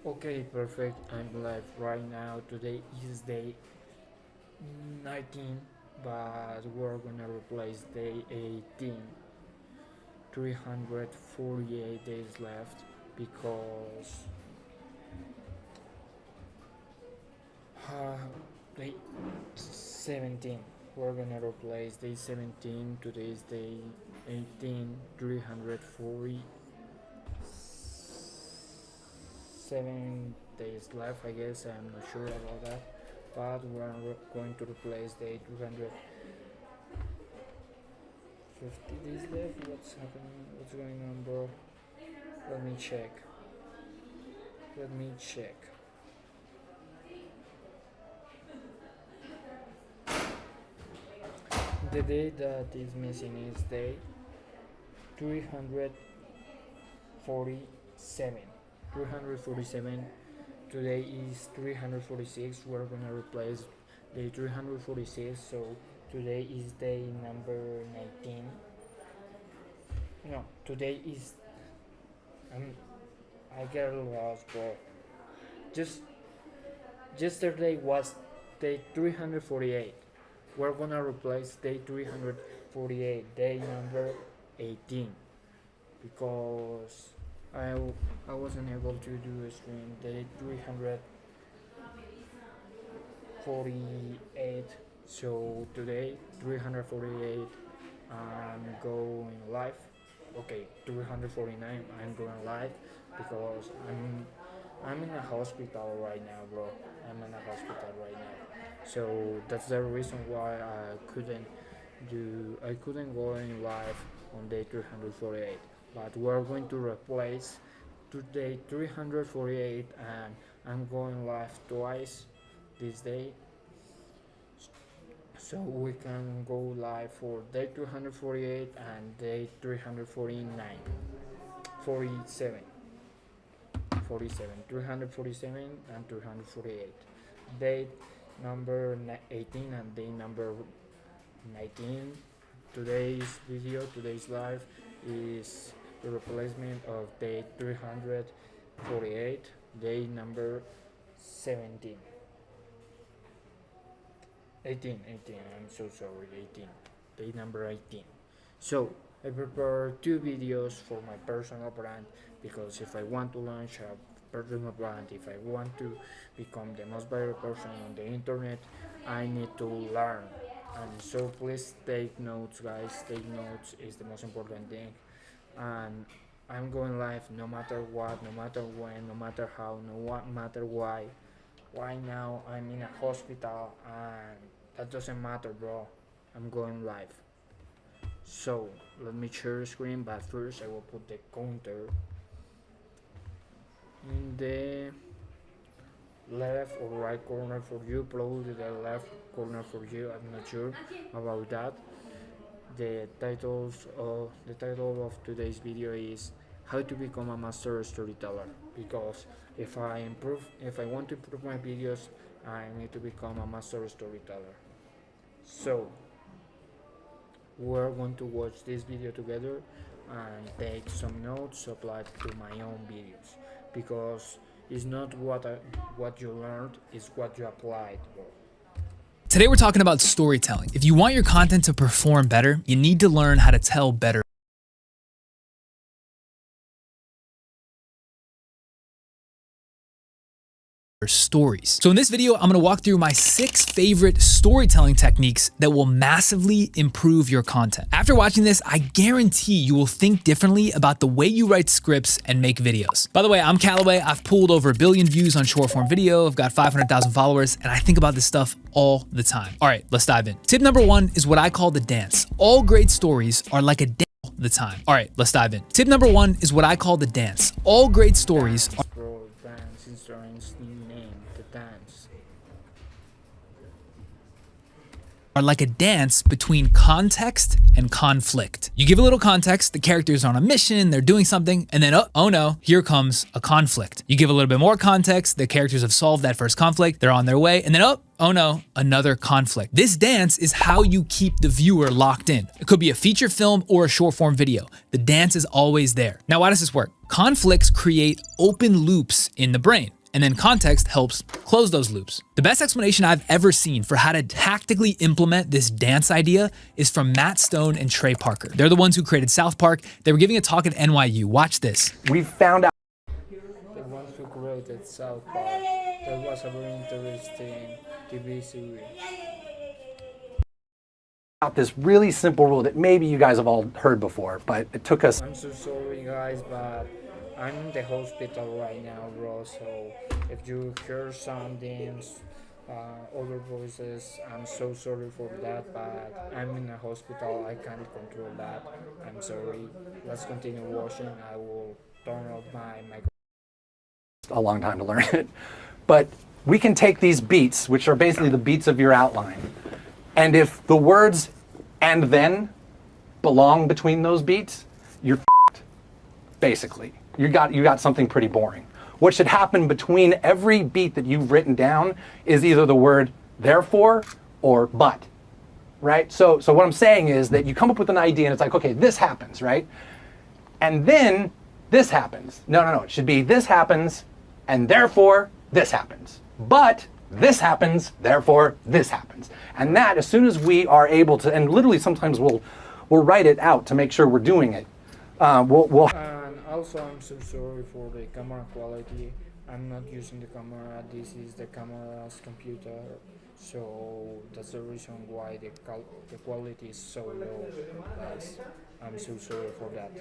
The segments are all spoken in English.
Okay, perfect. I'm live right now. Today is day 19, but we're gonna replace day 18. 348 days left because uh, day 17. We're gonna replace day 17. Today is day 18. 347 days left, I guess. I'm not sure about that, but we're going to replace the 250 days left. What's happening? What's going on, bro? Let me check. Let me check. The day that is missing is day 347. 347. Today is 346. We're gonna replace day 346. So today is day number 19. No, today is. I'm. I get lost, bro. Just yesterday was day 348. We're gonna replace day 348, day number 18, because I, I wasn't able to do a stream day 348. So today 348 I'm going live. Okay, 349 I'm going live because I'm in a hospital right now, bro. I'm in a hospital right now. So that's the reason why I couldn't go in live on day 348. But we're going to replace today 348, and I'm going live twice this day, so we can go live for day 248 and day 349, 47, 347 and 348. Date number 18 and day number 19. Today's live is the replacement of day 348, day number 17. 18, I'm so sorry, 18, day number 18. So I prepare two videos for my personal brand, because if I want to launch a personal brand, if I want to become the most viral person on the internet, I need to learn. And so please take notes, guys. Take notes is the most important thing. And I'm going live no matter what, no matter when, no matter how, no matter why. Right now I'm in a hospital, and that doesn't matter, bro. I'm going live. So let me share the screen, but first I will put the counter in the left or right corner for you, probably the left corner for you. I'm not sure about that. The title of today's video is how to become a master storyteller, because if I want to improve my videos, I need to become a master storyteller. So we're going to watch this video together and take some notes applied to my own videos, because it's not what you learned, it's what you applied, bro. Today we're talking about storytelling. If you want your content to perform better, you need to learn how to tell better stories. So in this video, I'm gonna walk through my 6 favorite storytelling techniques that will massively improve your content. After watching this, I guarantee you will think differently about the way you write scripts and make videos. By the way, I'm Callaway. I've pulled over 1 billion views on short form video. I've got 500,000 followers, and I think about this stuff all the time. All right, let's dive in. Tip number 1 is what I call the dance. All great stories are like a dance all the time. All right, let's dive in. Tip number 1 is what I call the dance. All great stories are Bro, dance insurance name, the dance. are like a dance between context and conflict. You give a little context, the character's on a mission, they're doing something, and then oh no, here comes a conflict. You give a little bit more context, the characters have solved that first conflict, they're on their way, and then oh no, another conflict. This dance is how you keep the viewer locked in. It could be a feature film or a short form video. The dance is always there. Now, why does this work? Conflicts create open loops in the brain, and then context helps close those loops. The best explanation I've ever seen for how to tactically implement this dance idea is from Matt Stone and Trey Parker. They're the ones who created South Park. They were giving a talk at NYU. Watch this. We found out The ones who created South Park, that was a very interesting TV series. this really simple rule that maybe you guys have all heard before, but it took us I'm so sorry guys, but I'm in the hospital right now, bro, so if you hear something, other voices, I'm so sorry for that, but I'm in a hospital, I can't control that. I'm sorry. Let's continue watching. I will turn off my microphone. a long time to learn it. But we can take these beats, which are basically the beats of your outline, and if the words "and then" belong between those beats, you're f***ed, basically. You got something pretty boring. What should happen between every beat that you've written down is either the word "therefore" or "but," right? So what I'm saying is that you come up with an idea and it's like, okay, this happens, right? And then this happens. No, it should be this happens, and therefore this happens. But this happens, therefore this happens. And that, as soon as we are able to, and literally sometimes we'll write it out to make sure we're doing it. We'll And also, I'm so sorry for the camera quality. I'm not using the camera. This is the camera's computer, so that's the reason why the quality is so low, guys. I'm so sorry for that.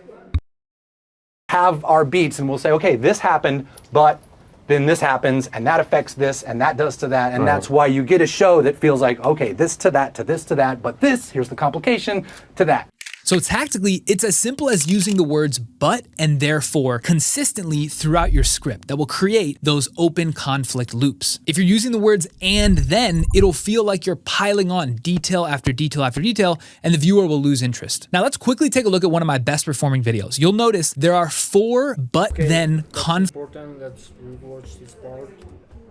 have our beats and we'll say, okay, this happened, but then this happens, and that affects this, and that does to that, and that's why you get a show that feels like, okay, this to that, to this to that, but this, here's the complication, to that. So tactically, it's as simple as using the words but and therefore consistently throughout your script that will create those open conflict loops. If you're using the words and then, it'll feel like you're piling on detail after detail after detail, and the viewer will lose interest. Now let's quickly take a look at one of my best performing videos. You'll notice there are 4 but then conflict. Important that we watch this part.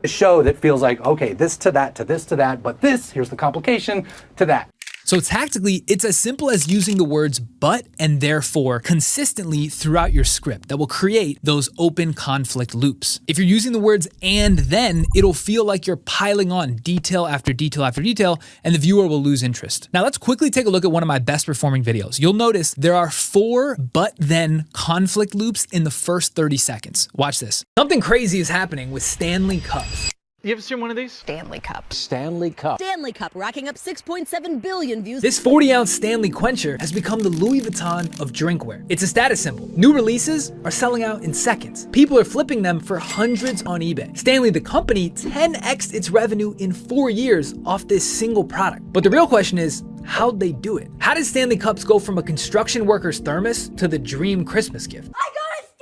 A show that feels like, okay, this to that, to this to that, but this, here's the complication, to that. So tactically, it's as simple as using the words but and therefore consistently throughout your script that will create those open conflict loops. If you're using the words and then, it'll feel like you're piling on detail after detail after detail, and the viewer will lose interest. Now let's quickly take a look at one of my best performing videos. You'll notice there are 4 but then conflict loops in the first 30 seconds. Watch this. Something crazy is happening with Stanley Cups. You ever seen one of these? Stanley Cup. Stanley Cup. Stanley Cup racking up 6.7 billion views. This 40-ounce Stanley Quencher has become the Louis Vuitton of drinkware. It's a status symbol. New releases are selling out in seconds. People are flipping them for hundreds on eBay. Stanley, the company, 10x'd its revenue in 4 years off this single product. But the real question is, how'd they do it? How did Stanley Cups go from a construction worker's thermos to the dream Christmas gift? I got a Stanley!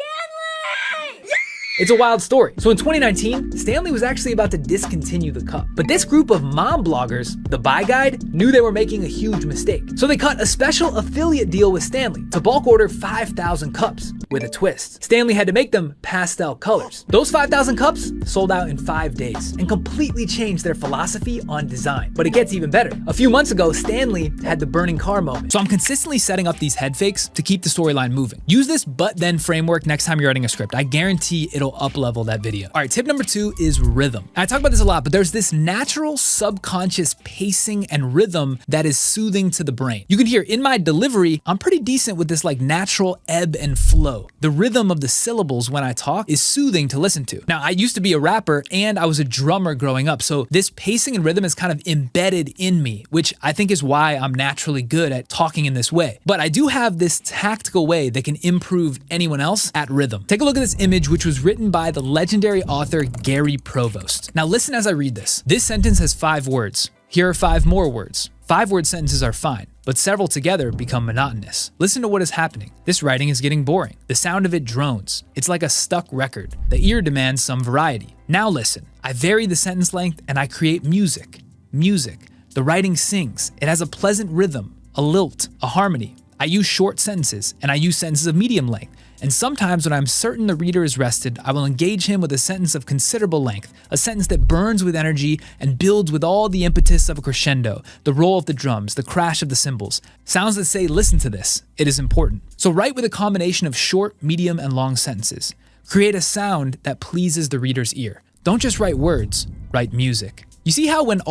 It's a wild story. So in 2019, Stanley was actually about to discontinue the cup. But this group of mom bloggers, the Buy Guide, knew they were making a huge mistake. So they cut a special affiliate deal with Stanley to bulk order 5,000 cups with a twist. Stanley had to make them pastel colors. Those 5,000 cups sold out in 5 days and completely changed their philosophy on design. But it gets even better. A few months ago, Stanley had the burning car moment. So I'm consistently setting up these head fakes to keep the storyline moving. Use this but then framework next time you're writing a script. I guarantee it'll up-level that video. All right, tip number 2 is rhythm. I talk about this a lot, but there's this natural subconscious pacing and rhythm that is soothing to the brain. You can hear in my delivery, I'm pretty decent with this like natural ebb and flow. The rhythm of the syllables when I talk is soothing to listen to. Now, I used to be a rapper and I was a drummer growing up, so this pacing and rhythm is kind of embedded in me, which I think is why I'm naturally good at talking in this way. But I do have this tactical way that can improve anyone else at rhythm. Take a look at this image, which was written by the legendary author Gary Provost. Now listen as I read this. This sentence has 5 words. Here are 5 more words. 5-word sentences are fine, but several together become monotonous. Listen to what is happening. This writing is getting boring. The sound of it drones. It's like a stuck record. The ear demands some variety. Now listen. I vary the sentence length and I create music. Music. The writing sings. It has a pleasant rhythm, a lilt, a harmony. I use short sentences and I use sentences of medium length. And sometimes when I'm certain the reader is rested, I will engage him with a sentence of considerable length, a sentence that burns with energy and builds with all the impetus of a crescendo, the roll of the drums, the crash of the cymbals, sounds that say, listen to this, it is important. So write with a combination of short, medium, and long sentences. Create a sound that pleases the reader's ear. Don't just write words, write music. You see how when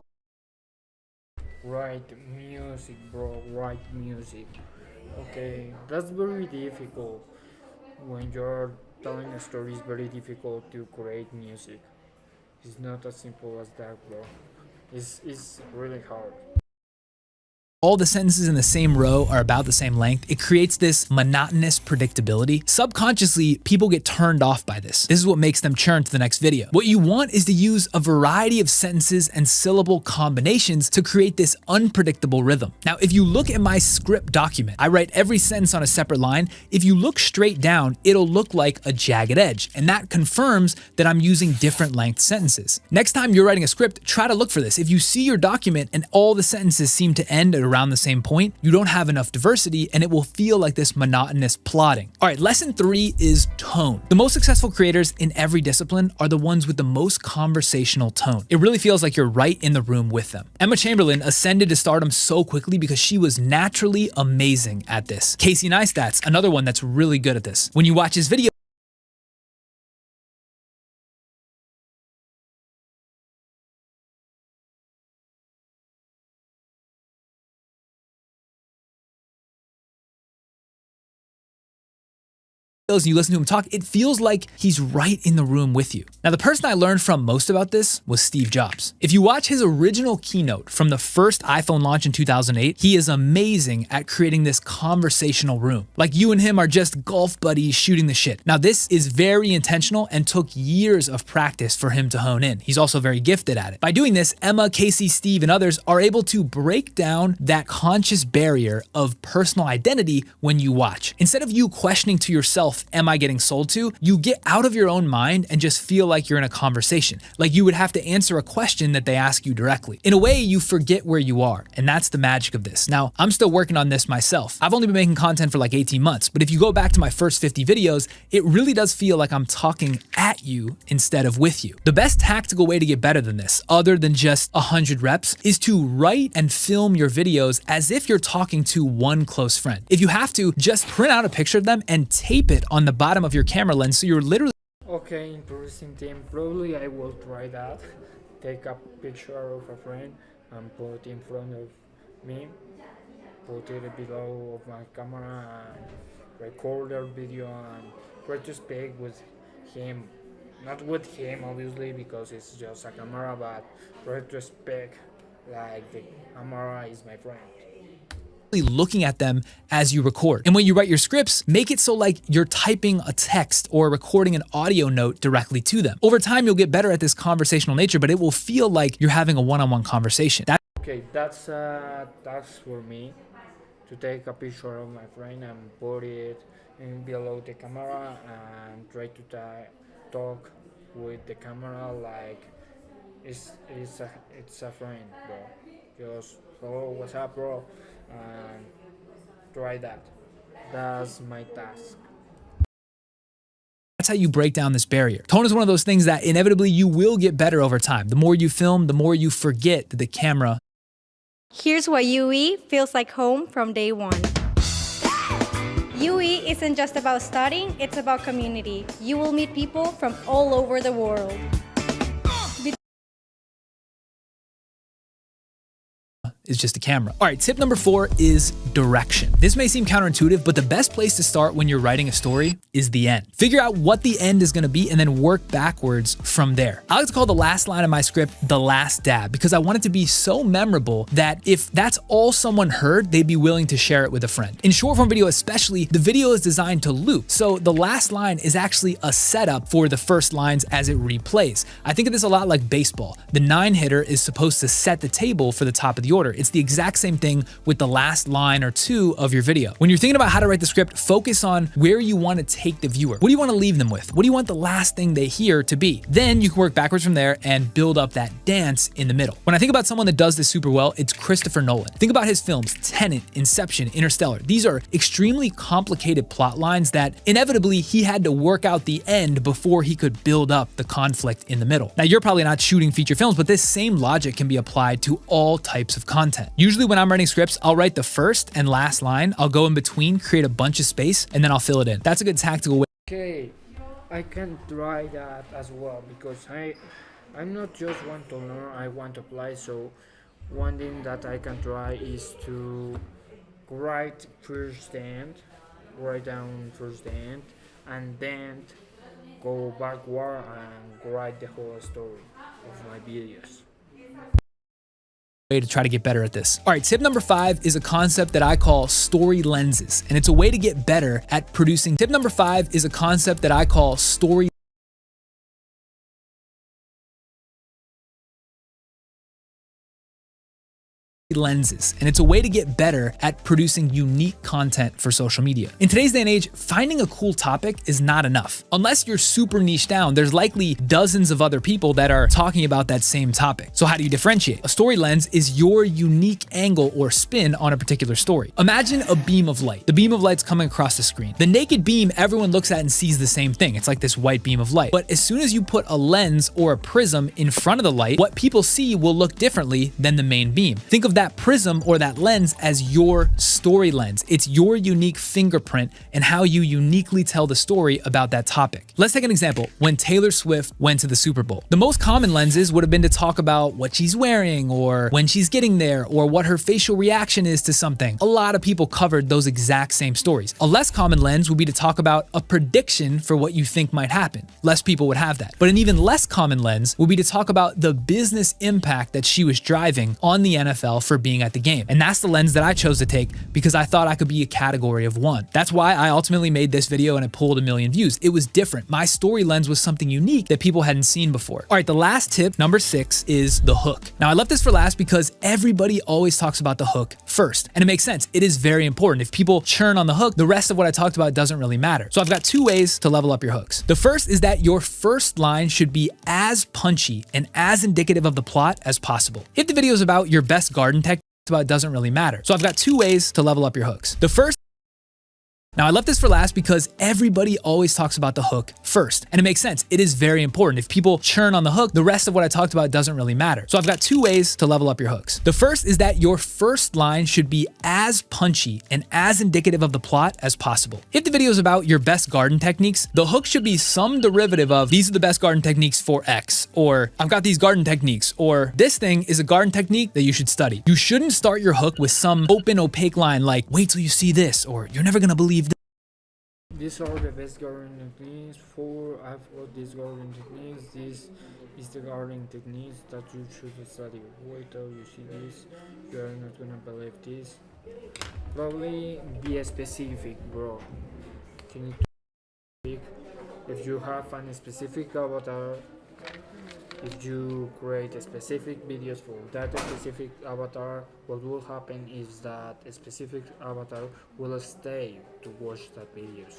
Write music, bro. Write music. Okay, that's very difficult. When you're telling a story, it's very difficult to create music. It's not as simple as that, bro. It's really hard. all the sentences in the same row are about the same length, it creates this monotonous predictability. Subconsciously, people get turned off by this. This is what makes them churn to the next video. What you want is to use a variety of sentences and syllable combinations to create this unpredictable rhythm. Now, if you look at my script document, I write every sentence on a separate line. If you look straight down, it'll look like a jagged edge, and that confirms that I'm using different length sentences. Next time you're writing a script, try to look for this. If you see your document and all the sentences seem to end at around the same point, you don't have enough diversity and it will feel like this monotonous plodding. All right, lesson 3 is tone. The most successful creators in every discipline are the ones with the most conversational tone. It really feels like you're right in the room with them. Emma Chamberlain ascended to stardom so quickly because she was naturally amazing at this. Casey Neistat's another one that's really good at this. When you watch his video, and you listen to him talk, it feels like he's right in the room with you. Now, the person I learned from most about this was Steve Jobs. If you watch his original keynote from the first iPhone launch in 2008, he is amazing at creating this conversational room. Like you and him are just golf buddies shooting the shit. Now, this is very intentional and took years of practice for him to hone in. He's also very gifted at it. By doing this, Emma, Casey, Steve, and others are able to break down that conscious barrier of personal identity when you watch. Instead of you questioning to yourself, am I getting sold to? You get out of your own mind and just feel like you're in a conversation, like you would have to answer a question that they ask you directly. In a way, you forget where you are, and that's the magic of this. Now, I'm still working on this myself. I've only been making content for like 18 months, but if you go back to my first 50 videos, it really does feel like I'm talking at you instead of with you. The best tactical way to get better than this, other than just 100 reps, is to write and film your videos as if you're talking to one close friend. If you have to, just print out a picture of them and tape it on the bottom of your camera lens so you're literally Okay, interesting thing. Probably I will try that. Take a picture of a friend and put in front of me. Put it below of my camera and record their video and try to speak with him. Not with him obviously because it's just a camera, but try to speak like the camera is my friend. looking at them as you record. And when you write your scripts, make it so like you're typing a text or recording an audio note directly to them. Over time, you'll get better at this conversational nature, but it will feel like you're having a one-on-one conversation. Okay, that's a task for me to take a picture of my friend and put it in below the camera and try to talk with the camera like it's a friend, bro. Just hello, what's up, bro? And try that. That's my task. That's how you break down this barrier. Tone is one of those things that inevitably you will get better over time. The more you film, the more you forget that the camera. Here's why UE feels like home from day one. UE isn't just about studying, it's about community. You will meet people from all over the world. Is just a camera. All right, tip number 4 is direction. This may seem counterintuitive, but the best place to start when you're writing a story is the end. Figure out what the end is gonna be and then work backwards from there. I like to call the last line of my script the last dab because I want it to be so memorable that if that's all someone heard, they'd be willing to share it with a friend. In short form video especially, the video is designed to loop. So the last line is actually a setup for the first lines as it replays. I think of this a lot like baseball. The 9-hitter is supposed to set the table for the top of the order. It's the exact same thing with the last line or two of your video. When you're thinking about how to write the script, focus on where you want to take the viewer. What do you want to leave them with? What do you want the last thing they hear to be? Then you can work backwards from there and build up that dance in the middle. When I think about someone that does this super well, it's Christopher Nolan. Think about his films, Tenet, Inception, Interstellar. These are extremely complicated plot lines that inevitably he had to work out the end before he could build up the conflict in the middle. Now, you're probably not shooting feature films, but this same logic can be applied to all types of content. Usually when I'm writing scripts, I'll write the first and last line, I'll go in between, create a bunch of space, and then I'll fill it in. That's a good tactical way. Okay, I can try that as well because I'm not just want to learn, I want to apply. So one thing that I can try is to write first the end, write down first the end, and then go backward and write the whole story of my videos. Way to try to get better at this. All right, tip number 5 is a concept that I call story lenses, and it's a way to get better at producing. Tip number 5 is a concept that I call story lenses, and it's a way to get better at producing unique content for social media. In today's day and age, finding a cool topic is not enough. Unless you're super niche down, there's likely dozens of other people that are talking about that same topic. So how do you differentiate? A story lens is your unique angle or spin on a particular story. Imagine a beam of light. The beam of light's coming across the screen. The naked beam everyone looks at and sees the same thing. It's like this white beam of light. But as soon as you put a lens or a prism in front of the light, what people see will look differently than the main beam. Think of that prism or that lens as your story lens. It's your unique fingerprint and how you uniquely tell the story about that topic. Let's take an example. When Taylor Swift went to the Super Bowl, the most common lenses would have been to talk about what she's wearing or when she's getting there or what her facial reaction is to something. A lot of people covered those exact same stories. A less common lens would be to talk about a prediction for what you think might happen. Less people would have that. But an even less common lens would be to talk about the business impact that she was driving on the NFL for being at the game. And that's the lens that I chose to take because I thought I could be a category of one. That's why I ultimately made this video and it pulled 1 million views. It was different. My story lens was something unique that people hadn't seen before. All right, the last tip, number 6, is the hook. Now I left this for last because everybody always talks about the hook first. And it makes sense. It is very important. If people churn on the hook, the rest of what I talked about doesn't really matter. So I've got 2 ways to level up your hooks. The first is that your first line should be as punchy and as indicative of the plot as possible. If the video is about your best garden technique, about it doesn't really matter. So I've got 2 ways to level up your hooks. The first, now I left this for last because everybody always talks about the hook first. And it makes sense. It is very important. If people churn on the hook, the rest of what I talked about doesn't really matter. So I've got 2 ways to level up your hooks. The first is that your first line should be as punchy and as indicative of the plot as possible. If the video is about your best garden techniques, the hook should be some derivative of these are the best garden techniques for X, or I've got these garden techniques, or this thing is a garden technique that you should study. You shouldn't start your hook with some open, opaque line like, wait till you see this, or you're never gonna believe this. These are the best gardening techniques. I've got these gardening techniques. This is the gardening techniques that you should study. Wait till you see this. You are not gonna believe this. Probably be specific, bro. You need to speak. If you have a specific avatar, if you create specific videos for that specific avatar, what will happen is that a specific avatar will stay to watch that videos.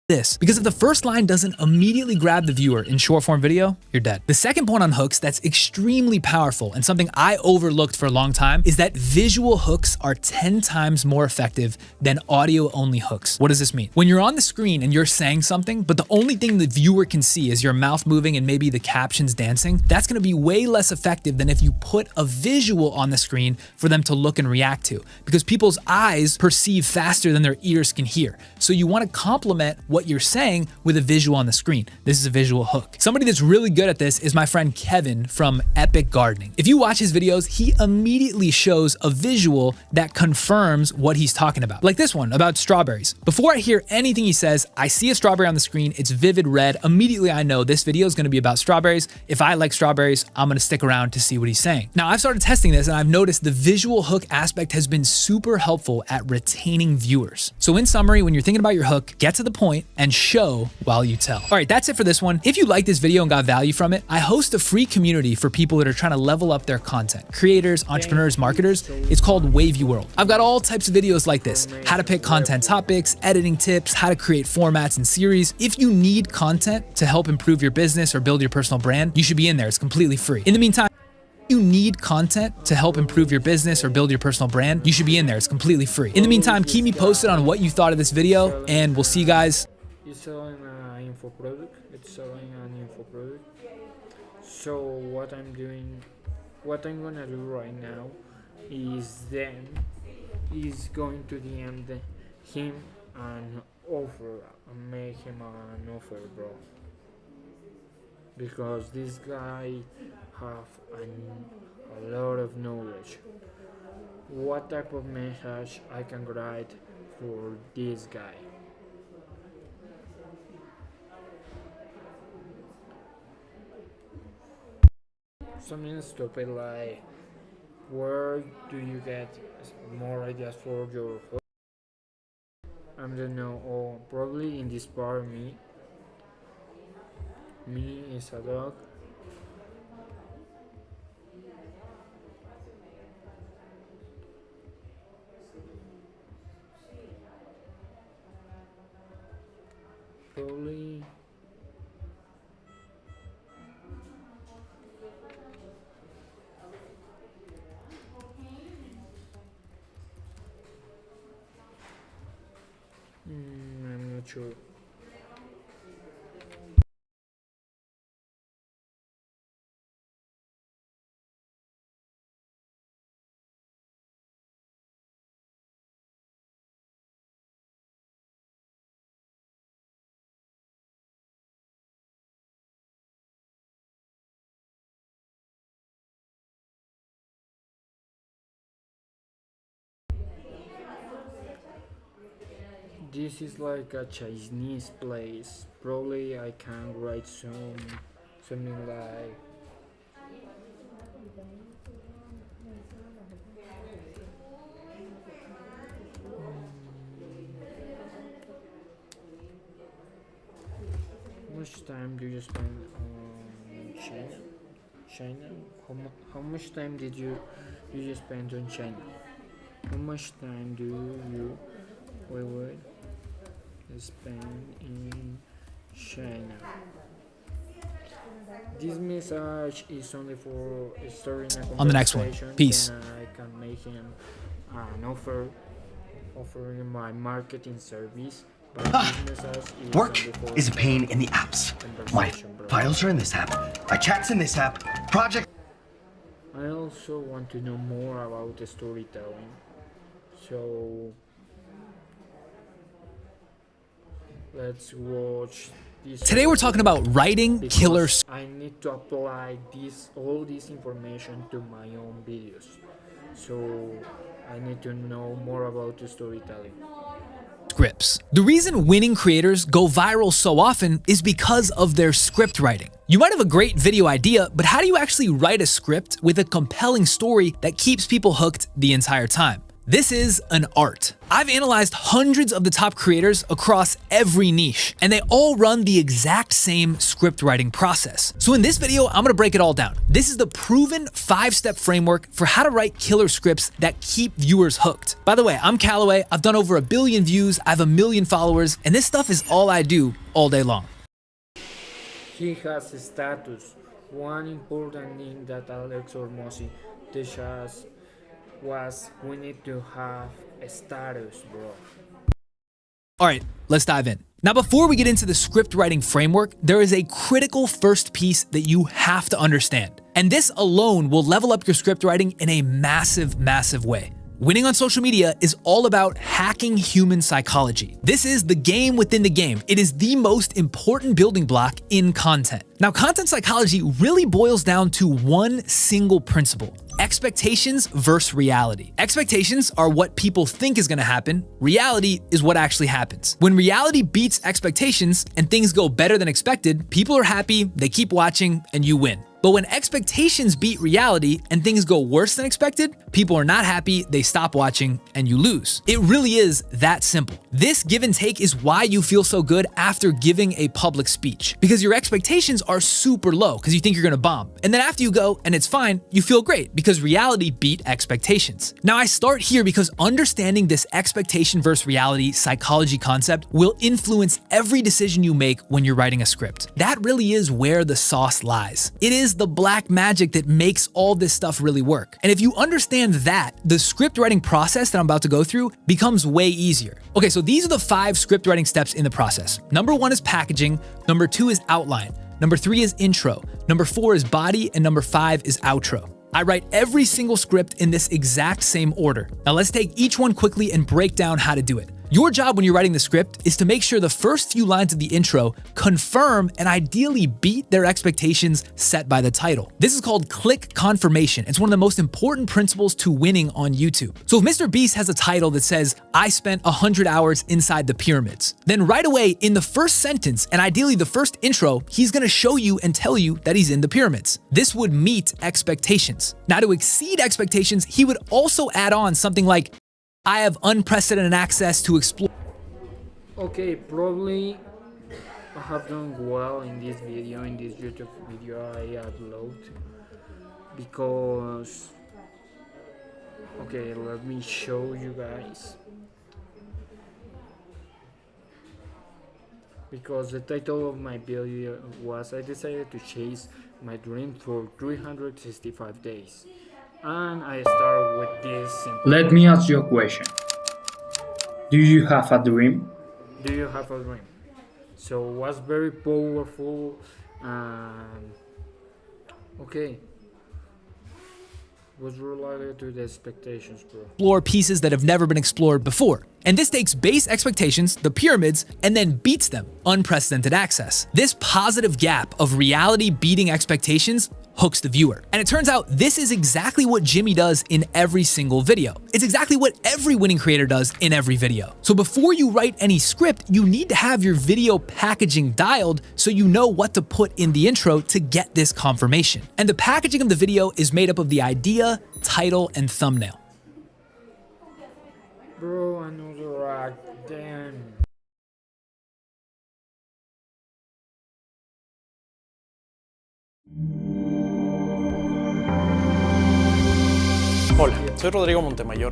This, because if the first line doesn't immediately grab the viewer in short form video, you're dead. The second point on hooks that's extremely powerful and something I overlooked for a long time is that visual hooks are 10 times more effective than audio only hooks. What does this mean? When you're on the screen and you're saying something, but the only thing the viewer can see is your mouth moving and maybe the captions dancing, that's gonna be way less effective than if you put a visual on the screen for them to look and react to, because people's eyes perceive faster than their ears can hear. So you wanna complement what you're saying with a visual on the screen. This is a visual hook. Somebody that's really good at this is my friend Kevin from Epic Gardening. If you watch his videos, he immediately shows a visual that confirms what he's talking about. Like this one about strawberries. Before I hear anything he says, I see a strawberry on the screen, it's vivid red. Immediately I know this video is gonna be about strawberries. If I like strawberries, I'm gonna stick around to see what he's saying. Now I've started testing this and I've noticed the visual hook aspect has been super helpful at retaining viewers. So in summary, when you're thinking about your hook, get to the point, and show while you tell. All right, that's it for this one. If you like this video and got value from it, I host a free community for people that are trying to level up their content. Creators, entrepreneurs, marketers. It's called Wavy World. I've got all types of videos like this: how to pick content topics, editing tips, how to create formats and series. If you need content to help improve your business or build your personal brand, you should be in there. It's completely free. In the meantime, you need content to help improve your business or build your personal brand, you should be in there. It's completely free. In the meantime, keep me posted on what you thought of this video, and we'll see you guys. It's selling an info product. It's selling an info product. So what I'm gonna do right now is going to DM him and make him an offer, bro. Because this guy have a lot of knowledge. What type of message I can write for this guy? Something stupid like, where do you get more ideas for your host? I don't know. Oh, probably in this part, me is a dog. Probably I'm not sure. This is like a Chinese place. Probably I can write something like how much time do you spend on China? How much time did you spend on China? How much time do you spend in China? This message is only for starting a conversation. On the next one. Peace. Then I can make him an offering my marketing service. But this message is Work only for is a pain in the apps. My conversation, bro. files are in this app. My chat's in this app. Project. I also want to know more about the storytelling. So let's watch this. Today we're talking about writing because killer I need to apply all this information to my own videos. So I need to know more about the storytelling. scripts. The reason winning creators go viral so often is because of their script writing. You might have a great video idea, but how do you actually write a script with a compelling story that keeps people hooked the entire time? This is an art. I've analyzed hundreds of the top creators across every niche, and they all run the exact same script writing process. So in this video, I'm gonna break it all down. This is the proven 5-step framework for how to write killer scripts that keep viewers hooked. By the way, I'm Callaway. I've done over 1 billion views. I have 1 million followers, and this stuff is all I do all day long. He has a status. One important thing that Alex Hormozi teaches us was we need to have a status, bro. All right, let's dive in. Now, before we get into the script writing framework, there is a critical first piece that you have to understand. And this alone will level up your script writing in a massive, massive way. Winning on social media is all about hacking human psychology. This is the game within the game. It is the most important building block in content. Now, content psychology really boils down to one single principle: expectations versus reality. Expectations are what people think is gonna happen. Reality is what actually happens. When reality beats expectations and things go better than expected, people are happy, they keep watching, and you win. But when expectations beat reality and things go worse than expected, people are not happy, they stop watching, and you lose. It really is that simple. This give and take is why you feel so good after giving a public speech, because your expectations are super low because you think you're gonna bomb. And then after you go and it's fine, you feel great because reality beat expectations. Now I start here because understanding this expectation versus reality psychology concept will influence every decision you make when you're writing a script. That really is where the sauce lies. It is the black magic that makes all this stuff really work. And if you understand that, the script writing process that I'm about to go through becomes way easier. Okay, so these are the 5 script writing steps in the process. Number 1 is packaging, number 2 is outline, number 3 is intro, number 4 is body, and number 5 is outro. I write every single script in this exact same order. Now let's take each one quickly and break down how to do it. Your job when you're writing the script is to make sure the first few lines of the intro confirm and ideally beat their expectations set by the title. This is called click confirmation. It's one of the most important principles to winning on YouTube. So if Mr. Beast has a title that says, I spent 100 hours inside the pyramids, then right away in the first sentence, and ideally the first intro, he's gonna show you and tell you that he's in the pyramids. This would meet expectations. Now to exceed expectations, he would also add on something like, I have unprecedented access to explore. Okay, probably I have done well in this video, in this YouTube video I upload, because, okay, let me show you guys. Because the title of my video was I decided to chase my dream for 365 days. And I start with this simple. Let me ask you a question. Do you have a dream? Do you have a dream? So it was very powerful and okay. Was related to the expectations, bro. Explore pieces that have never been explored before. And this takes base expectations, the pyramids, and then beats them, unprecedented access. This positive gap of reality beating expectations hooks the viewer. And it turns out this is exactly what Jimmy does in every single video. It's exactly what every winning creator does in every video. So before you write any script, you need to have your video packaging dialed so you know what to put in the intro to get this confirmation. And the packaging of the video is made up of the idea, title, and thumbnail. Bro, another rack, damn. Hola, soy Rodrigo Montemayor.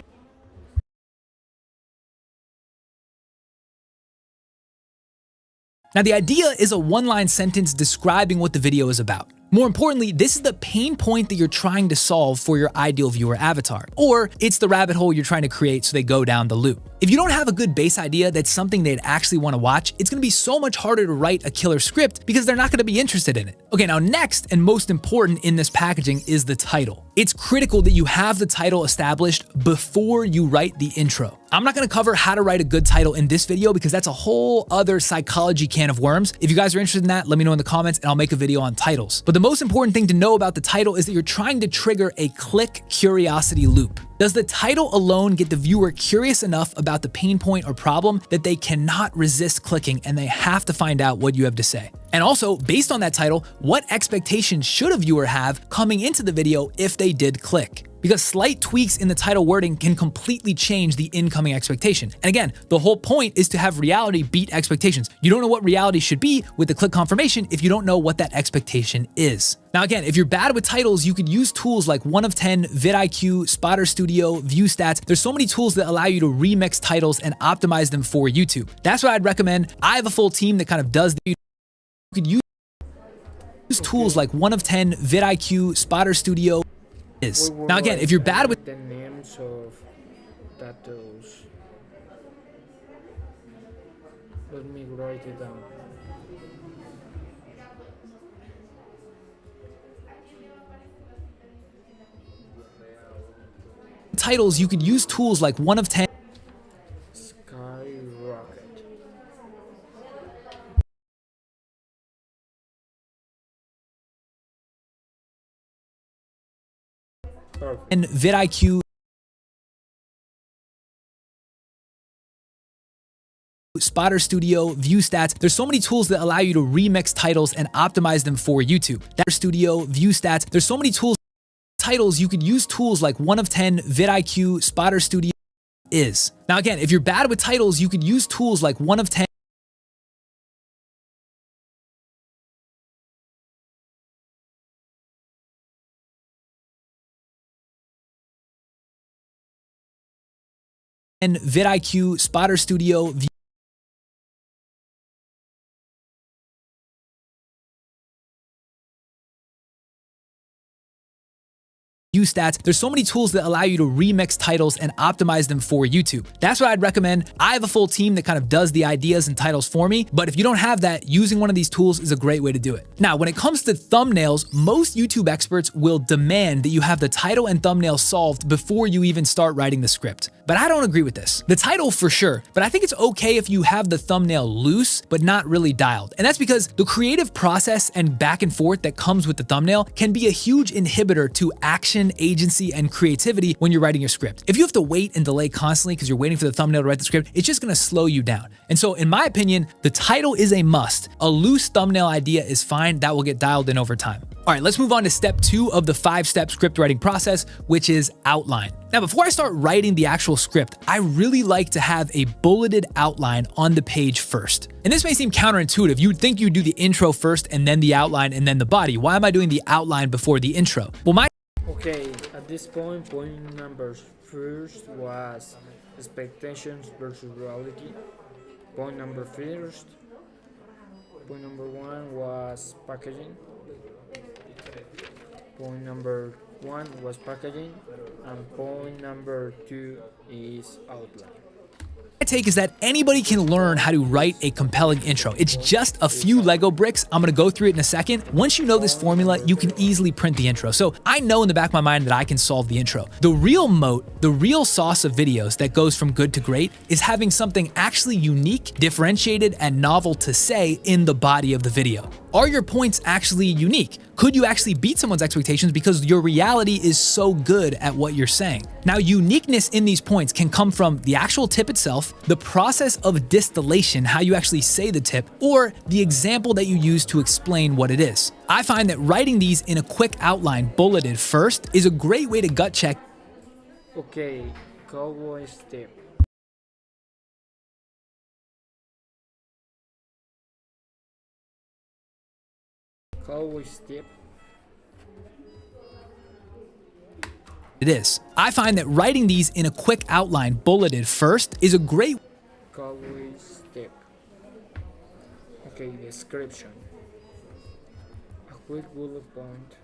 Now, the idea is a one-line sentence describing what the video is about. More importantly, this is the pain point that you're trying to solve for your ideal viewer avatar, or it's the rabbit hole you're trying to create so they go down the loop. If you don't have a good base idea that's something they'd actually want to watch, it's going to be so much harder to write a killer script because they're not going to be interested in it. Okay, now next and most important in this packaging is the title. It's critical that you have the title established before you write the intro. I'm not going to cover how to write a good title in this video because that's a whole other psychology can of worms. If you guys are interested in that, let me know in the comments and I'll make a video on titles. But the most important thing to know about the title is that you're trying to trigger a click curiosity loop. Does the title alone get the viewer curious enough about the pain point or problem that they cannot resist clicking and they have to find out what you have to say? And also, based on that title, what expectations should a viewer have coming into the video if they did click? Because slight tweaks in the title wording can completely change the incoming expectation. And again, the whole point is to have reality beat expectations. You don't know what reality should be with the click confirmation if you don't know what that expectation is. Now again, if you're bad with titles, you could use tools like 1of10, vidIQ, Spotter Studio, ViewStats. There's so many tools that allow you to remix titles and optimize them for YouTube. That's what I'd recommend. I have a full team that kind of does the. You could use tools like 1of10, vidIQ, Spotter Studio. Now again, if you're bad with the names of tattoos, let me write it down. titles, you could use tools like 1of10. Skyrocket. And vidIQ Spotter Studio, View Stats. There's so many tools that allow you to remix titles and optimize them for YouTube. That Studio, View Stats. There's so many tools. Titles, you could use tools like 1 of 10, vidIQ, Spotter Studio is. Now again, if you're bad with titles, you could use tools like 1 of 10, and vidIQ, Spotter Studio, View Stats. There's so many tools that allow you to remix titles and optimize them for YouTube. That's what I'd recommend. I have a full team that kind of does the ideas and titles for me, but if you don't have that, using one of these tools is a great way to do it. Now, when it comes to thumbnails, most YouTube experts will demand that you have the title and thumbnail solved before you even start writing the script. But I don't agree with this. The title for sure, but I think it's okay if you have the thumbnail loose, but not really dialed. And that's because the creative process and back and forth that comes with the thumbnail can be a huge inhibitor to action, agency, and creativity when you're writing your script. If you have to wait and delay constantly because you're waiting for the thumbnail to write the script, it's just gonna slow you down. And so in my opinion, the title is a must. A loose thumbnail idea is fine, that will get dialed in over time. All right, let's move on to step 2 of the 5-step script writing process, which is outline. Now, before I start writing the actual script, I really like to have a bulleted outline on the page first. And this may seem counterintuitive. You'd think you'd do the intro first and then the outline and then the body. Why am I doing the outline before the intro? Well, Okay, at this point number first was expectations versus reality. Point number 1 was packaging. Point number 1 was packaging, and point number 2 is outline. My take is that anybody can learn how to write a compelling intro. It's just a few Lego bricks. I'm gonna go through it in a second. Once you know this formula, you can easily print the intro. So I know in the back of my mind that I can solve the intro. The real moat, the real sauce of videos that goes from good to great is having something actually unique, differentiated, and novel to say in the body of the video. Are your points actually unique? Could you actually beat someone's expectations because your reality is so good at what you're saying? Now, uniqueness in these points can come from the actual tip itself, the process of distillation, how you actually say the tip, or the example that you use to explain what it is. I find that writing these in a quick outline, bulleted first, is a great way to gut check. Okay, cowboy step. Cowboy step. It is. I find that writing these in a quick outline, bulleted first, is a great Cowboy step. Okay, description. A quick bullet point.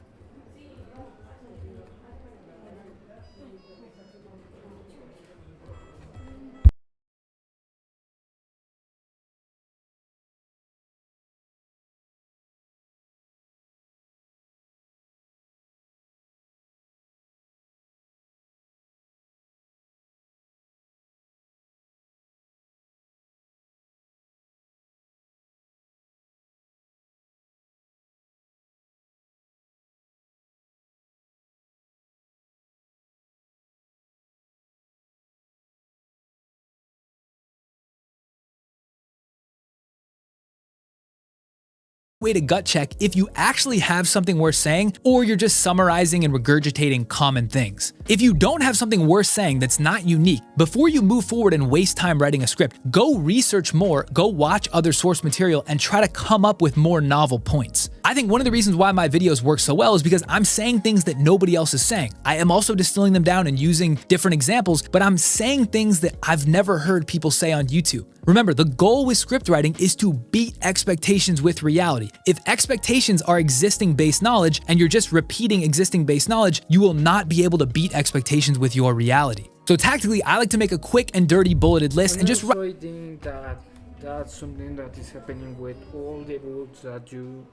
way to gut check if you actually have something worth saying or you're just summarizing and regurgitating common things. If you don't have something worth saying that's not unique, before you move forward and waste time writing a script, go research more, go watch other source material, and try to come up with more novel points. I think one of the reasons why my videos work so well is because I'm saying things that nobody else is saying. I am also distilling them down and using different examples, but I'm saying things that I've never heard people say on YouTube. Remember, the goal with script writing is to beat expectations with reality. If expectations are existing base knowledge and you're just repeating existing base knowledge, you will not be able to beat expectations with your reality. So tactically, I like to make a quick and dirty bulleted list and just write. I think that that's something that is happening with all the books that you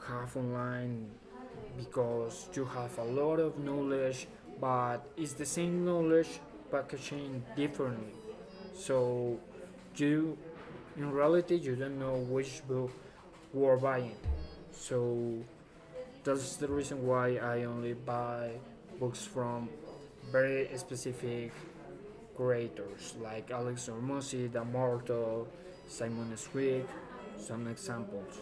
have online, because you have a lot of knowledge, but it's the same knowledge packaging differently. So in reality, you don't know which book you are buying. So that's the reason why I only buy books from very specific creators like Alex Hormozzi, Damorto, Simon Swig, some examples.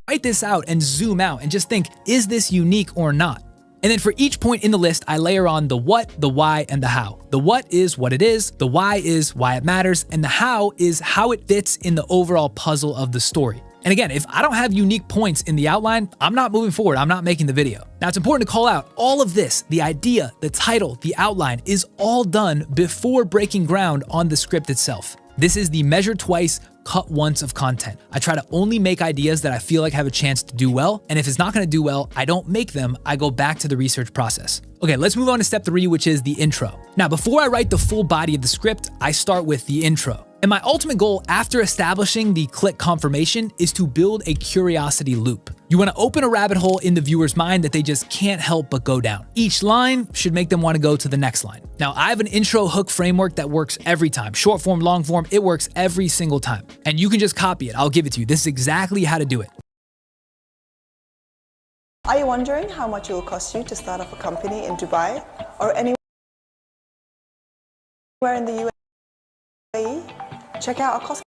Write this out and zoom out and just think, is this unique or not? And then for each point in the list, I layer on the what, the why, and the how. The what is what it is, the why is why it matters, and the how is how it fits in the overall puzzle of the story. And again, if I don't have unique points in the outline, I'm not moving forward, I'm not making the video. Now it's important to call out all of this, the idea, the title, the outline is all done before breaking ground on the script itself. This is the measure twice, cut once of content. I try to only make ideas that I feel like have a chance to do well, and if it's not gonna do well, I don't make them, I go back to the research process. Okay, let's move on to step 3, which is the intro. Now, before I write the full body of the script, I start with the intro. And my ultimate goal after establishing the click confirmation is to build a curiosity loop. You wanna open a rabbit hole in the viewer's mind that they just can't help but go down. Each line should make them wanna go to the next line. Now, I have an intro hook framework that works every time. Short form, long form, it works every single time. And you can just copy it, I'll give it to you. This is exactly how to do it. Are you wondering how much it will cost you to start off a company in Dubai or anywhere in the UAE? Check out our cost.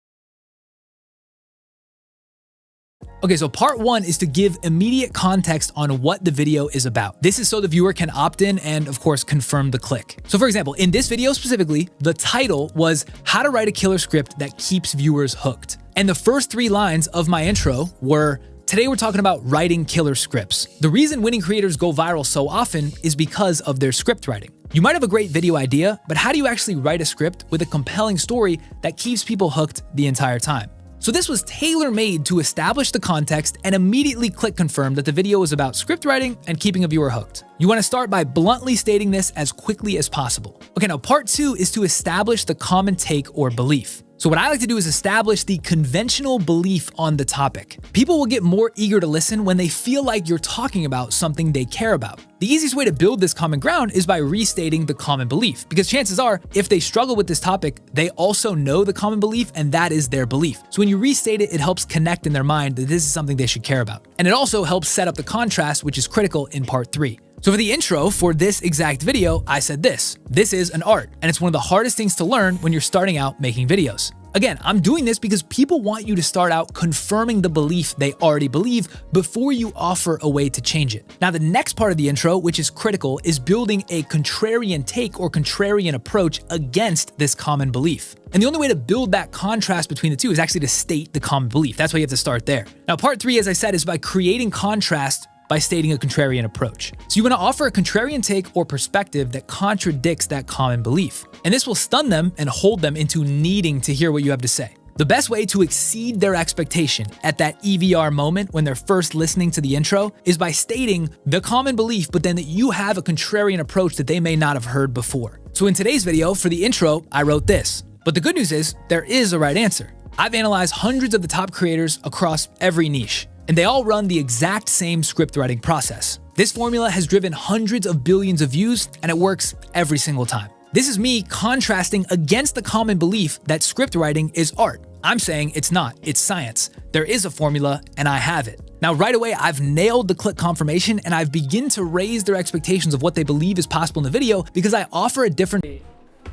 Okay, so part 1 is to give immediate context on what the video is about. This is so the viewer can opt in and of course confirm the click. So for example, in this video specifically, the title was how to write a killer script that keeps viewers hooked. And the first 3 lines of my intro were, today we're talking about writing killer scripts. The reason winning creators go viral so often is because of their script writing. You might have a great video idea, but how do you actually write a script with a compelling story that keeps people hooked the entire time? So this was tailor-made to establish the context and immediately click confirm that the video is about script writing and keeping a viewer hooked. You want to start by bluntly stating this as quickly as possible. Okay, now part 2 is to establish the common take or belief. So what I like to do is establish the conventional belief on the topic. People will get more eager to listen when they feel like you're talking about something they care about. The easiest way to build this common ground is by restating the common belief, because chances are, if they struggle with this topic, they also know the common belief and that is their belief. So when you restate it, it helps connect in their mind that this is something they should care about. And it also helps set up the contrast, which is critical in part 3. So for the intro for this exact video, I said this is an art, and it's one of the hardest things to learn when you're starting out making videos. Again, I'm doing this because people want you to start out confirming the belief they already believe before you offer a way to change it. Now, the next part of the intro, which is critical, is building a contrarian take or contrarian approach against this common belief. And the only way to build that contrast between the two is actually to state the common belief. That's why you have to start there. Now, part 3, as I said, is by creating contrast by stating a contrarian approach. So you want to offer a contrarian take or perspective that contradicts that common belief. And this will stun them and hold them into needing to hear what you have to say. The best way to exceed their expectation at that EVR moment when they're first listening to the intro is by stating the common belief, but then that you have a contrarian approach that they may not have heard before. So in today's video, for the intro, I wrote this. But the good news is, there is a right answer. I've analyzed hundreds of the top creators across every niche, and they all run the exact same script writing process. This formula has driven hundreds of billions of views, and it works every single time. This is me contrasting against the common belief that script writing is art. I'm saying it's not, it's science. There is a formula, and I have it. Now, right away, I've nailed the click confirmation, and I've begun to raise their expectations of what they believe is possible in the video because I offer a different...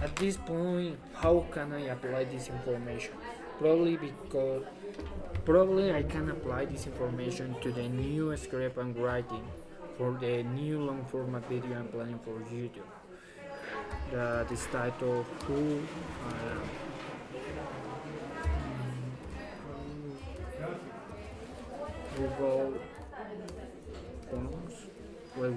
At this point, how can I apply this information? Probably I can apply this information to the new script I'm writing for the new long format video I'm planning for YouTube. That is titled Who Google Forms. Wait.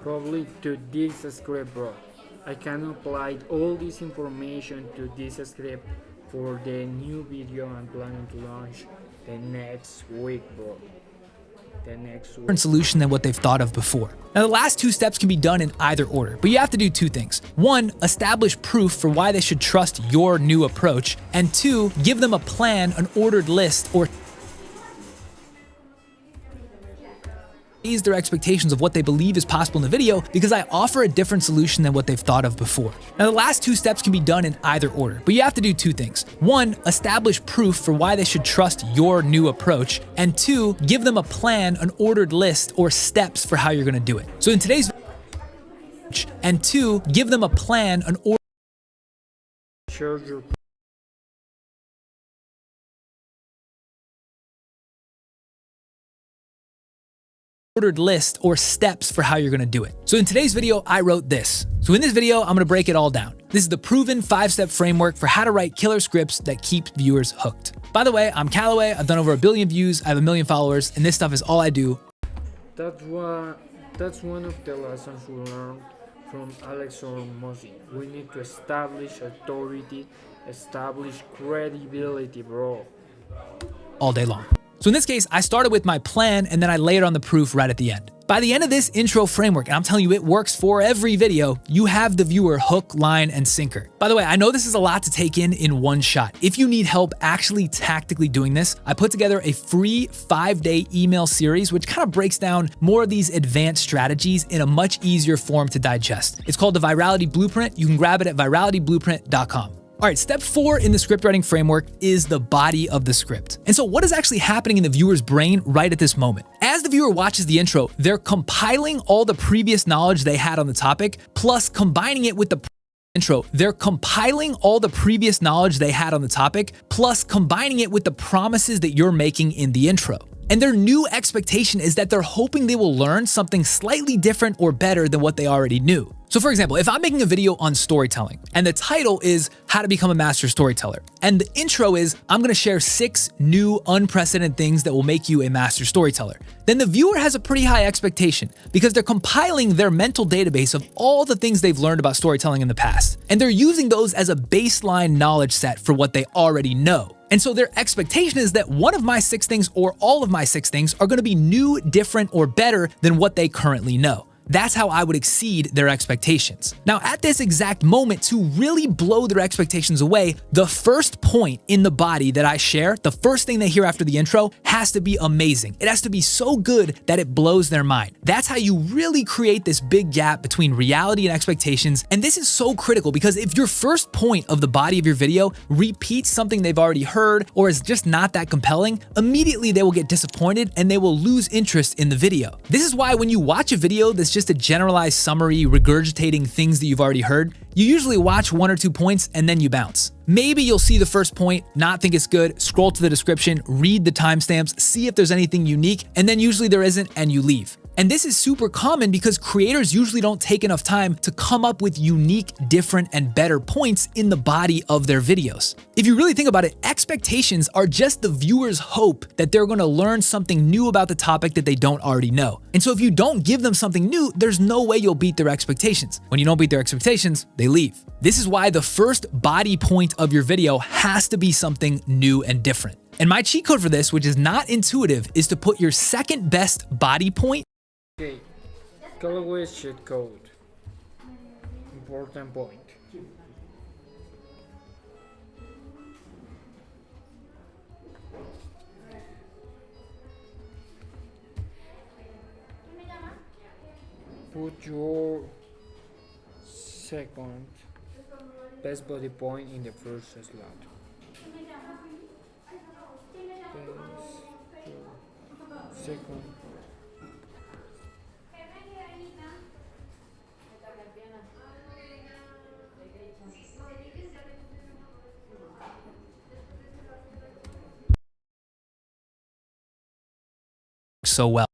Probably to this script, bro. I can apply all this information to this script for the new video I'm planning to launch the next week, bro. the next different solution than what they've thought of before. Now, the last two steps can be done in either order, but you have to do two things. One, establish proof for why they should trust your new approach, and two, give them a plan, an ordered list, or raise their expectations of what they believe is possible in the video because I offer a different solution than what they've thought of before. Now, the last two steps can be done in either order, but you have to do two things. One, establish proof for why they should trust your new approach, and two, give them a plan, an ordered list, or steps for how you're going to do it. So in today's and two, give them a plan, an share your ordered list or steps for how you're gonna do it. So in today's video, I wrote this. So in this video, I'm gonna break it all down. This is the proven 5-step framework for how to write killer scripts that keep viewers hooked. By the way, I'm Callaway. I've done over 1 billion views. I have 1 million followers, and this stuff is all I do. That's one of the lessons we learned from Alex Hormozi. We need to establish authority, establish credibility, bro. All day long. So in this case, I started with my plan and then I layered on the proof right at the end. By the end of this intro framework, and I'm telling you it works for every video, you have the viewer hook, line, and sinker. By the way, I know this is a lot to take in one shot. If you need help actually tactically doing this, I put together a free 5-day email series which kind of breaks down more of these advanced strategies in a much easier form to digest. It's called the Virality Blueprint. You can grab it at viralityblueprint.com. All right, step 4 in the script writing framework is the body of the script. And so what is actually happening in the viewer's brain right at this moment? As the viewer watches the intro, they're compiling all the previous knowledge they had on the topic, plus combining it with the intro. They're compiling all the previous knowledge they had on the topic, plus combining it with the promises that you're making in the intro. And their new expectation is that they're hoping they will learn something slightly different or better than what they already knew. So for example, if I'm making a video on storytelling and the title is How to Become a Master Storyteller, and the intro is I'm gonna share 6 new unprecedented things that will make you a master storyteller, then the viewer has a pretty high expectation because they're compiling their mental database of all the things they've learned about storytelling in the past. And they're using those as a baseline knowledge set for what they already know. And so their expectation is that one of my 6 things or all of my 6 things are gonna be new, different, or better than what they currently know. That's how I would exceed their expectations. Now, at this exact moment, to really blow their expectations away, the first point in the body that I share, the first thing they hear after the intro, has to be amazing. It has to be so good that it blows their mind. That's how you really create this big gap between reality and expectations. And this is so critical because if your first point of the body of your video repeats something they've already heard or is just not that compelling, immediately they will get disappointed and they will lose interest in the video. This is why when you watch a video that's just a generalized summary regurgitating things that you've already heard, you usually watch 1 or 2 points and then you bounce. Maybe you'll see the first point, not think it's good, scroll to the description, read the timestamps, see if there's anything unique, and then usually there isn't and you leave. And this is super common because creators usually don't take enough time to come up with unique, different, and better points in the body of their videos. If you really think about it, expectations are just the viewer's hope that they're gonna learn something new about the topic that they don't already know. And so if you don't give them something new, there's no way you'll beat their expectations. When you don't beat their expectations, they leave. This is why the first body point of your video has to be something new and different. And my cheat code for this, which is not intuitive, is to put your second best body point. Okay, Callaway's cheat code. Important point. Put your second best body point in the first slot. Second. So well.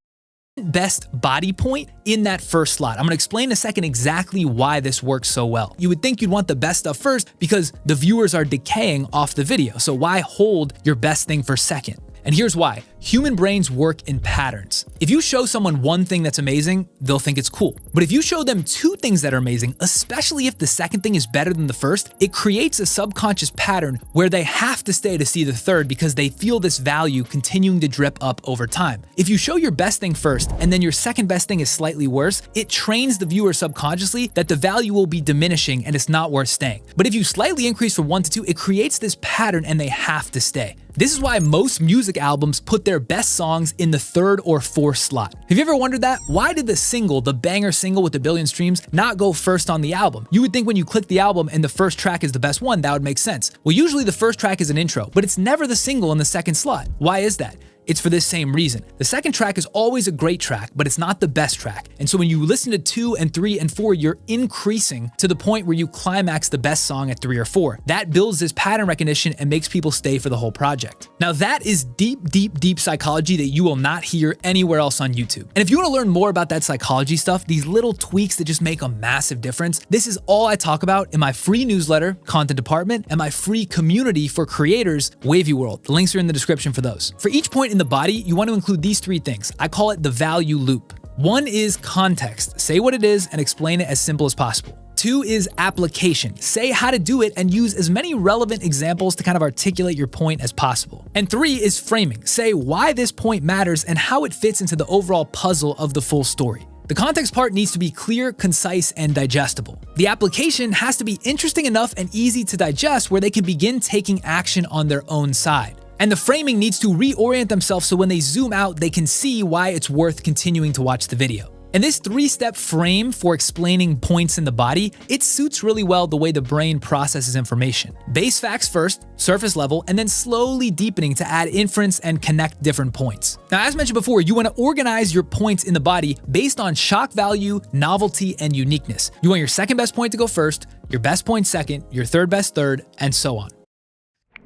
Best body point in that first slot. I'm gonna explain in a second exactly why this works so well. You would think you'd want the best stuff first because the viewers are decaying off the video. So why hold your best thing for second? And here's why. Human brains work in patterns. If you show someone one thing that's amazing, they'll think it's cool. But if you show them two things that are amazing, especially if the second thing is better than the first, it creates a subconscious pattern where they have to stay to see the third because they feel this value continuing to drip up over time. If you show your best thing first and then your second best thing is slightly worse, it trains the viewer subconsciously that the value will be diminishing and it's not worth staying. But if you slightly increase from 1 to 2, it creates this pattern and they have to stay. This is why most music albums put their best songs in the 3rd or 4th slot. Have you ever wondered that? Why did the single, the banger single with a billion streams, not go first on the album? You would think when you click the album and the first track is the best one, that would make sense. Well, usually the first track is an intro, but it's never the single in the 2nd slot. Why is that? It's for this same reason. The second track is always a great track, but it's not the best track. And so when you listen to 2 and 3 and 4, you're increasing to the point where you climax the best song at 3 or 4. That builds this pattern recognition and makes people stay for the whole project. Now that is deep, deep, deep psychology that you will not hear anywhere else on YouTube. And if you want to learn more about that psychology stuff, these little tweaks that just make a massive difference, this is all I talk about in my free newsletter, Content Department, and my free community for creators, Wavy World. The links are in the description for those. For each point in the body, you want to include these 3 things. I call it the value loop. 1 is context. Say what it is and explain it as simple as possible. 2 is application. Say how to do it and use as many relevant examples to kind of articulate your point as possible. And 3 is framing. Say why this point matters and how it fits into the overall puzzle of the full story. The context part needs to be clear, concise, and digestible. The application has to be interesting enough and easy to digest where they can begin taking action on their own side. And the framing needs to reorient themselves so when they zoom out, they can see why it's worth continuing to watch the video. And this 3-step frame for explaining points in the body, it suits really well the way the brain processes information. Base facts first, surface level, and then slowly deepening to add inference and connect different points. Now, as mentioned before, you want to organize your points in the body based on shock value, novelty, and uniqueness. You want your second best point to go first, your best point second, your third best third, and so on.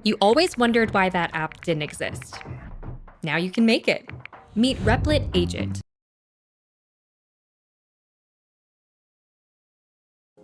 You always wondered why that app didn't exist. Now you can make it. Meet Replit Agent.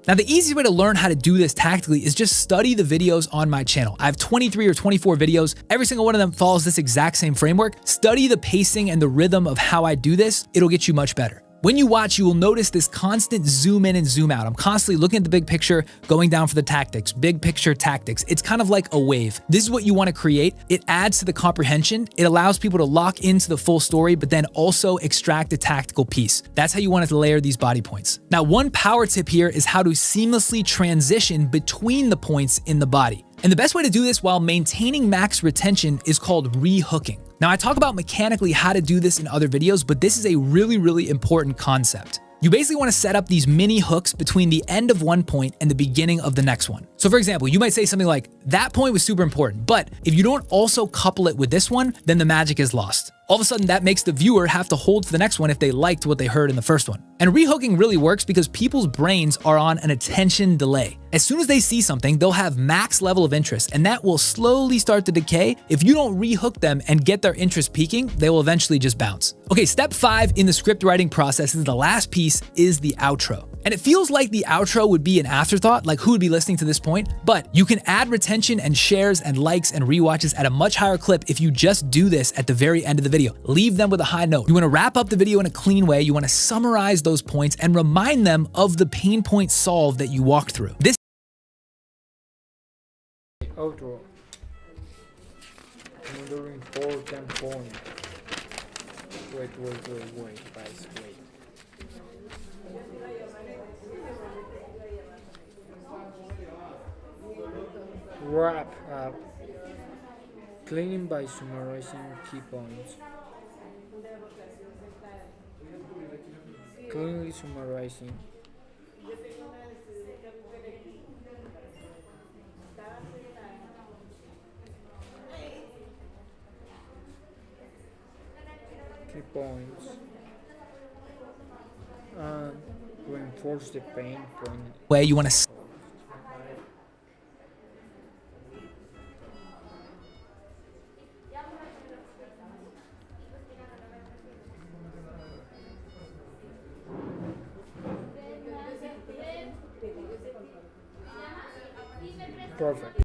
Now, the easiest way to learn how to do this tactically is just study the videos on my channel. I have 23 or 24 videos. Every single one of them follows this exact same framework. Study the pacing and the rhythm of how I do this. It'll get you much better. When you watch, you will notice this constant zoom in and zoom out. I'm constantly looking at the big picture, going down for the tactics, big picture tactics. It's kind of like a wave. This is what you want to create. It adds to the comprehension. It allows people to lock into the full story, but then also extract a tactical piece. That's how you want to layer these body points. Now, one power tip here is how to seamlessly transition between the points in the body. And the best way to do this while maintaining max retention is called rehooking. Now, I talk about mechanically how to do this in other videos, but this is a really, really important concept. You basically want to set up these mini hooks between the end of one point and the beginning of the next one. So for example, you might say something like, that point was super important, but if you don't also couple it with this one, then the magic is lost. All of a sudden, that makes the viewer have to hold for the next one if they liked what they heard in the first one. And rehooking really works because people's brains are on an attention delay. As soon as they see something, they'll have max level of interest, and that will slowly start to decay. If you don't rehook them and get their interest peaking, they will eventually just bounce. Okay, step 5 in the script writing process is the last piece, is the outro. And it feels like the outro would be an afterthought, like who would be listening to this point, but you can add retention and shares and likes and rewatches at a much higher clip if you just do this at the very end of the video. Leave them with a high note. You want to wrap up the video in a clean way. You want to summarize those points and remind them of the pain point solved that you walked through. This outro. Another important point. Wait, guys, wait. Wrap up. Cleaning by summarizing key points. Cleanly summarizing. Key points. And reinforce the pain point. way you want to Perfect.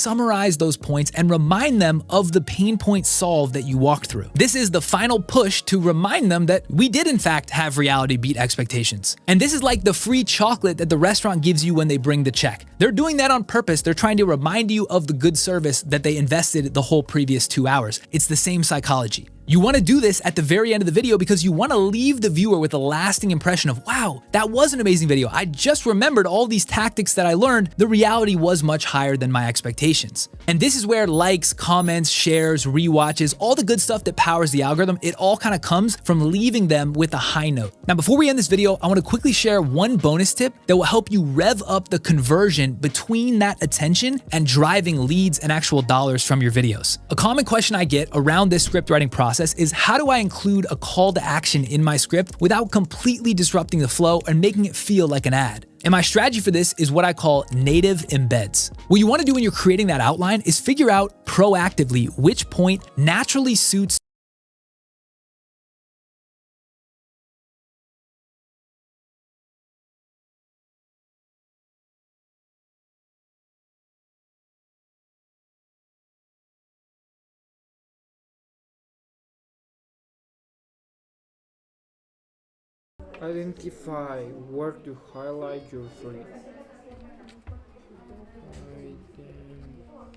summarize those points and remind them of the pain point solve that you walked through. This is the final push to remind them that we did in fact have reality beat expectations. And this is like the free chocolate that the restaurant gives you when they bring the check. They're doing that on purpose. They're trying to remind you of the good service that they invested the whole previous 2 hours. It's the same psychology. You want to do this at the very end of the video because you want to leave the viewer with a lasting impression of, wow, that was an amazing video. I just remembered all these tactics that I learned. The reality was much higher than my expectations. And this is where likes, comments, shares, rewatches, all the good stuff that powers the algorithm, it all kind of comes from leaving them with a high note. Now, before we end this video, I want to quickly share one bonus tip that will help you rev up the conversion between that attention and driving leads and actual dollars from your videos. A common question I get around this script writing process is, how do I include a call to action in my script without completely disrupting the flow and making it feel like an ad? And my strategy for this is what I call native embeds. What you want to do when you're creating that outline is figure out proactively which point naturally suits Identify where to highlight your free.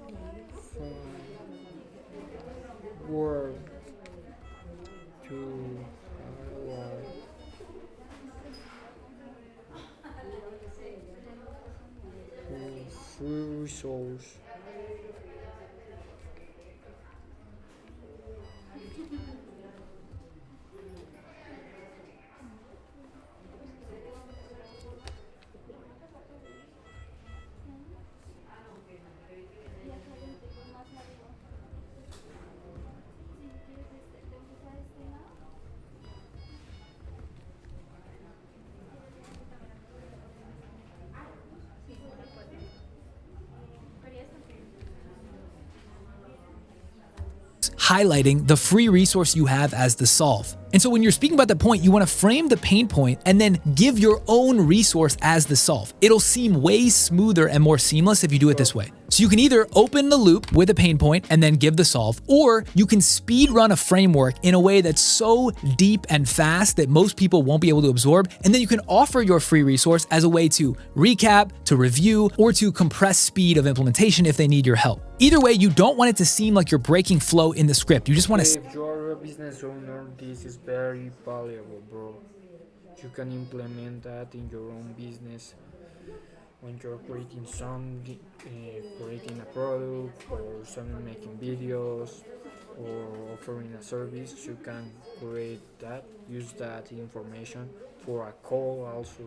Identify where to highlight your free resource. highlighting the free resource you have as the solve. And so when you're speaking about the point, you want to frame the pain point and then give your own resource as the solve. It'll seem way smoother and more seamless if you do it this way. So you can either open the loop with a pain point and then give the solve, or you can speed run a framework in a way that's so deep and fast that most people won't be able to absorb. And then you can offer your free resource as a way to recap, to review, or to compress speed of implementation if they need your help. Either way, you don't want it to seem like you're breaking flow in the script. You just want to... If you're a business owner, this is very valuable, bro. You can implement that in your own business when you're creating creating a product, or someone making videos, or offering a service. You can create that, use that information for a call also.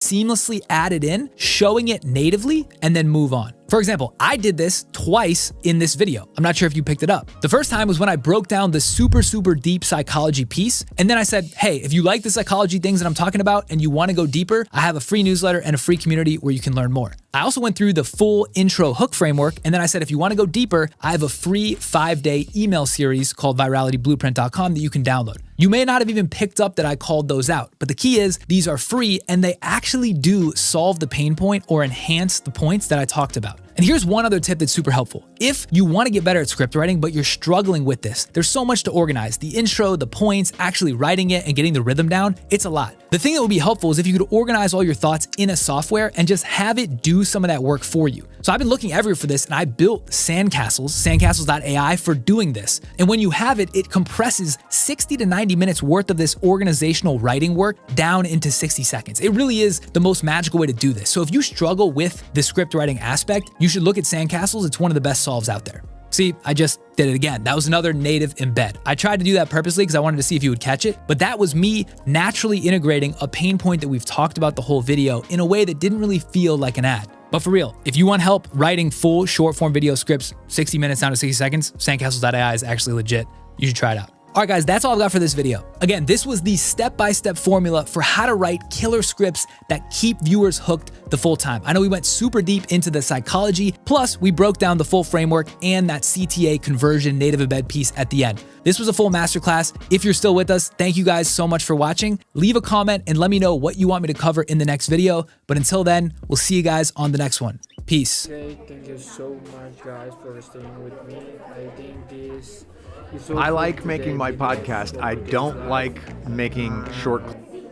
Seamlessly add it in, showing it natively, and then move on. For example, I did this twice in this video. I'm not sure if you picked it up. The first time was when I broke down the super deep psychology piece. And then I said, hey, if you like the psychology things that I'm talking about and you want to go deeper, I have a free newsletter and a free community where you can learn more. I also went through the full intro hook framework. And then I said, if you want to go deeper, I have a free 5-day email series called viralityblueprint.com that you can download. You may not have even picked up that I called those out, but the key is these are free and they actually do solve the pain point or enhance the points that I talked about. And here's one other tip that's super helpful. If you want to get better at script writing, but you're struggling with this, there's so much to organize. The intro, the points, actually writing it and getting the rhythm down, it's a lot. The thing that would be helpful is if you could organize all your thoughts in a software and just have it do some of that work for you. So I've been looking everywhere for this and I built Sandcastles, sandcastles.ai for doing this. And when you have it, it compresses 60 to 90 minutes worth of this organizational writing work down into 60 seconds. It really is the most magical way to do this. So if you struggle with the script writing aspect, you should look at Sandcastles. It's one of the best solves out there. See, I just did it again. That was another native embed. I tried to do that purposely because I wanted to see if you would catch it, but that was me naturally integrating a pain point that we've talked about the whole video in a way that didn't really feel like an ad. But for real, if you want help writing full short form video scripts, 60 minutes down to 60 seconds, Sandcastles.ai is actually legit. You should try it out. All right, guys, that's all I've got for this video. Again, this was the step-by-step formula for how to write killer scripts that keep viewers hooked the full time. I know we went super deep into the psychology, plus we broke down the full framework and that CTA conversion native embed piece at the end. This was a full masterclass. If you're still with us, thank you guys so much for watching. Leave a comment and let me know what you want me to cover in the next video. But until then, we'll see you guys on the next one. Peace. Okay, thank you so much, guys, for staying with me. I think this is I like making my podcast. I don't like making short.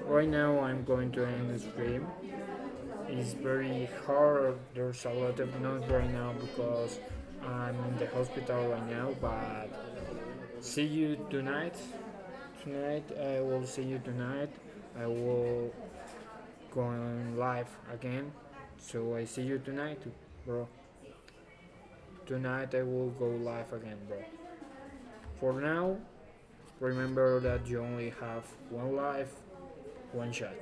Right now, I'm going to end the stream. It's very hard. There's a lot of noise right now because I'm in the hospital right now. But see you tonight. Tonight, I will see you tonight. I will go on live again. So I see you tonight, bro. Tonight I will go live again, bro. For now, remember that you only have one life, one shot.